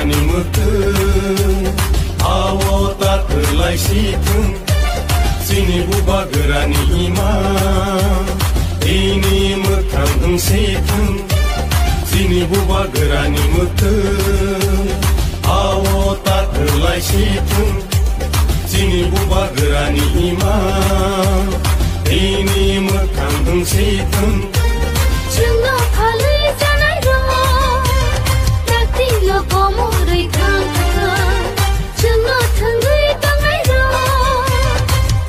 गोरानि मोथों आवता थोलाय सिथों जोंनि बुबा गोरानि इमा इनि मोखां दोंसेथों जोंनि बुबा गोरानि मोथों आवता थोलाय सिथों जोंनि बुबा गोरानि इमा इनि मोखां दोंसेथों जोंना फालै जानाय र' दाख्लैल' गमरै थांखो जोंना थोंगै दांनाय र'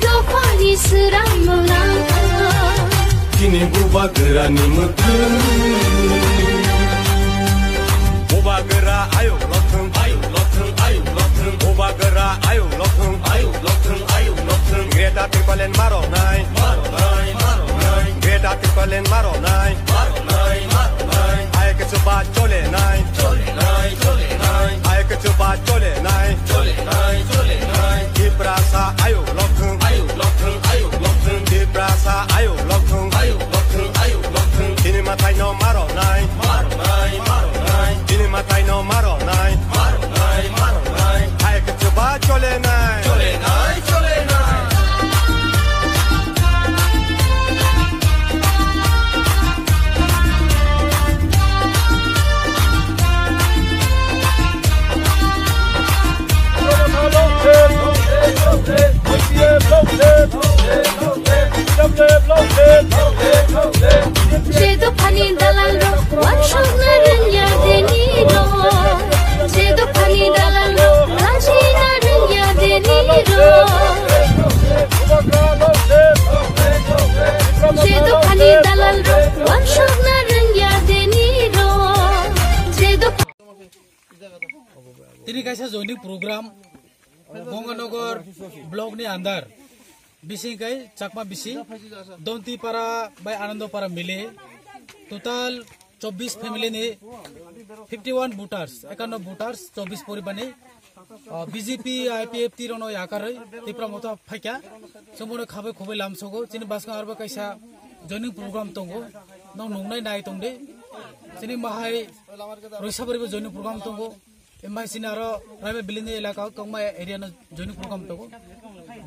दफानि सोरां मोनाखो दिनै बुबा गोरानि मोथों बुबा गोरा आयौ लथों बुबा गोरा आयौ लथों Greta Timpalen maronai Greta Timpalen maronai Ay que chupa chole nai Ay que chupa chole nai Ibrasa ayo lokhung Ibrasa ayo lokhung Ini matai no maronai Ini matai no maronai Ay que chupa chole nai Cedo pani dalal ro, wan shogna ranya deni ro. Cedo pani dalal ro, rajina ranya deni ro. Cedo pani dalal ro, wan shogna ranya deni ro. Cedo. Ini kaisa joining program Bonganagar blog ni andar. Bisi kai Chakma bisi Donti para by Anando para mile total 24 family ne 51 voters 51 voters 24 poribane BJP IPF tirono yakarai tipra mota phakya somono khabe khobe lamsogo chini baska arba kaisa joining program tongo nong nongnai nai tongde chini mahai roisabaribo joining program tongo emai sinaro raibe bilini elaka kongma area no joining program tongo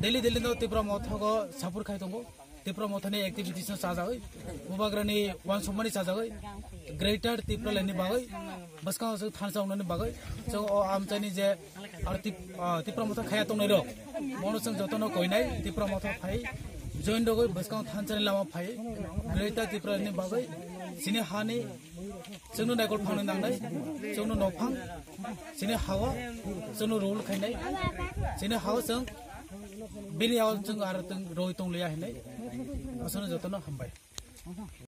Delhi no tipra mothago sapur khai tongo tipra mothani activities no sajagoi bubagrani wan somani sajagoi greater tipra leni bagai baska so thansa unani bagai so amchani je ar tipra motha khaya tongnai ro monosang jotono koinai tipra motha phai join dogoi baska thanchani lama phai greater tipra leni bagai sini hani जोंनो नायगल फांनो नांनाय जोंनो नफां सिने हावा जोंनो role खायनाय सिने हावा जों बिनि आव जों आरो जों रोय तंलिया हैनाय असनो जतनो हामबाय